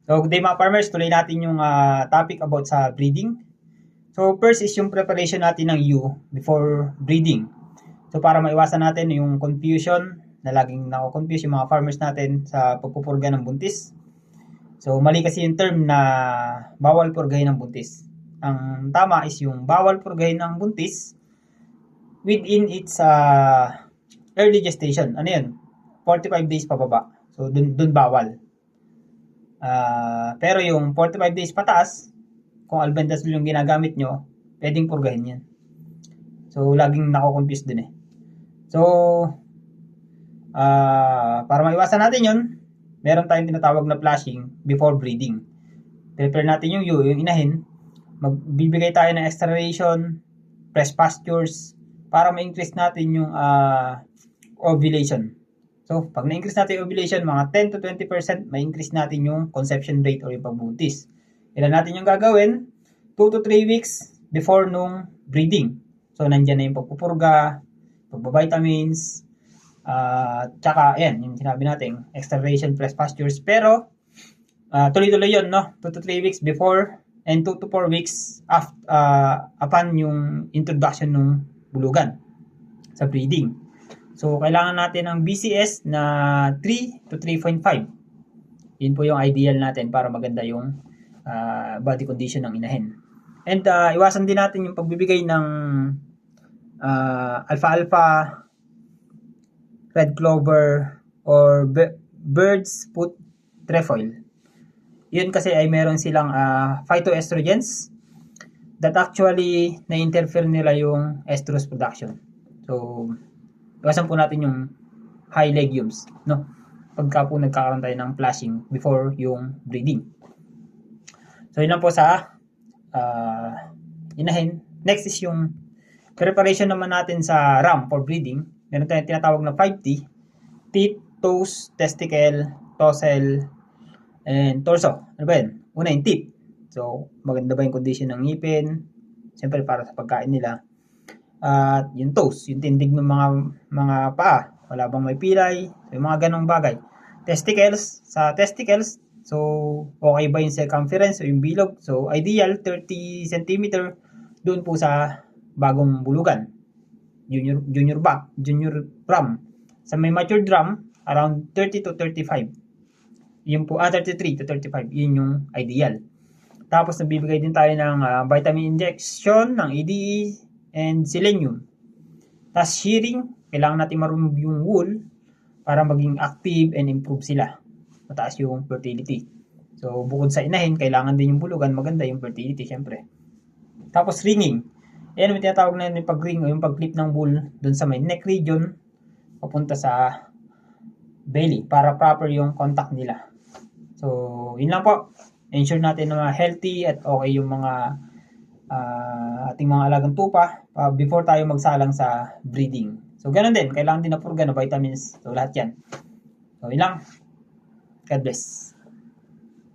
So, good day mga farmers, tuloy natin yung topic about sa breeding. So, first is yung preparation natin ng ewe before breeding. So, para maiwasan natin yung confusion na laging nako-confuse yung mga farmers natin sa pagpupurga ng buntis. So, mali kasi yung term na bawal purgahin ng buntis. Ang tama is yung bawal purgahin ng buntis within its early gestation. Ano yun? 45 days pababa. So, dun bawal. Pero yung 45 days pataas, kung albendazole yung ginagamit nyo, pwedeng purgahin yan. So, laging nako-confuse din eh. So, para maiwasan natin yun, meron tayong tinatawag na flushing before breeding. Prepare natin yung ewe, yung inahin, magbibigay tayo ng extra ration, fresh pastures, para ma-increase natin yung ovulation. So, pag na-increase natin yung ovulation, mga 10 to 20%, ma-increase natin yung conception rate o yung pagbuntis. Ilan natin yung gagawin? 2 to 3 weeks before nung breeding. So, nandyan na yung pagpupurga, pagbabitamins, tsaka, ayan, yung sinabi natin, extra ration plus pastures. Pero, tuloy-tuloy yun, no? 2 to 3 weeks before and 2 to 4 weeks upon yung introduction ng bulugan sa breeding. So, kailangan natin ng BCS na 3 to 3.5. Yun po yung ideal natin para maganda yung body condition ng inahin. And iwasan din natin yung pagbibigay ng alfalfa, red clover, or bird's foot trefoil. Yun kasi ay meron silang phytoestrogens that actually na-interfere nila yung estrus production. So, iwasan po natin yung high legumes, no? Pagka po nagkakaroon tayo ng flushing before yung breeding. So, yun lang po sa inahin. Next is yung preparation naman natin sa ram for breeding. Meron tayong tinatawag na 5T. Teeth, toes, testicle, tonsil, and torso. Ano ba yun? Una yung teeth. So, maganda ba yung condition ng ngipin? Siyempre, para sa pagkain nila. At yung toes, yung tindig ng mga paa, wala bang may pilay, yung mga ganong bagay. Testicles, sa testicles, so okay ba yung circumference o yung bilog? So ideal 30 cm doon po sa bagong bulugan. Junior ram. Sa may matured ram, around 30 to 35. Yun po, 33 to 35, yun yung ideal. Tapos nabibigay din tayo ng vitamin injection, ng EDE, and selenium. Tapos shearing, kailangan natin ma-remove yung wool para maging active and improve sila. Mataas yung fertility. So, bukod sa inahin, kailangan din yung bulugan, maganda yung fertility, syempre. Tapos ringing. Ayan, may tinatawag na yung pag-ring o yung pag-clip ng wool dun sa may neck region papunta sa belly para proper yung contact nila. So, yun lang po. Ensure natin na healthy at okay yung mga ating mga alagang tupa before tayo magsalang sa breeding. So, ganun din. Kailangan din na purga na vitamins. So, lahat yan. So, yun lang. God bless.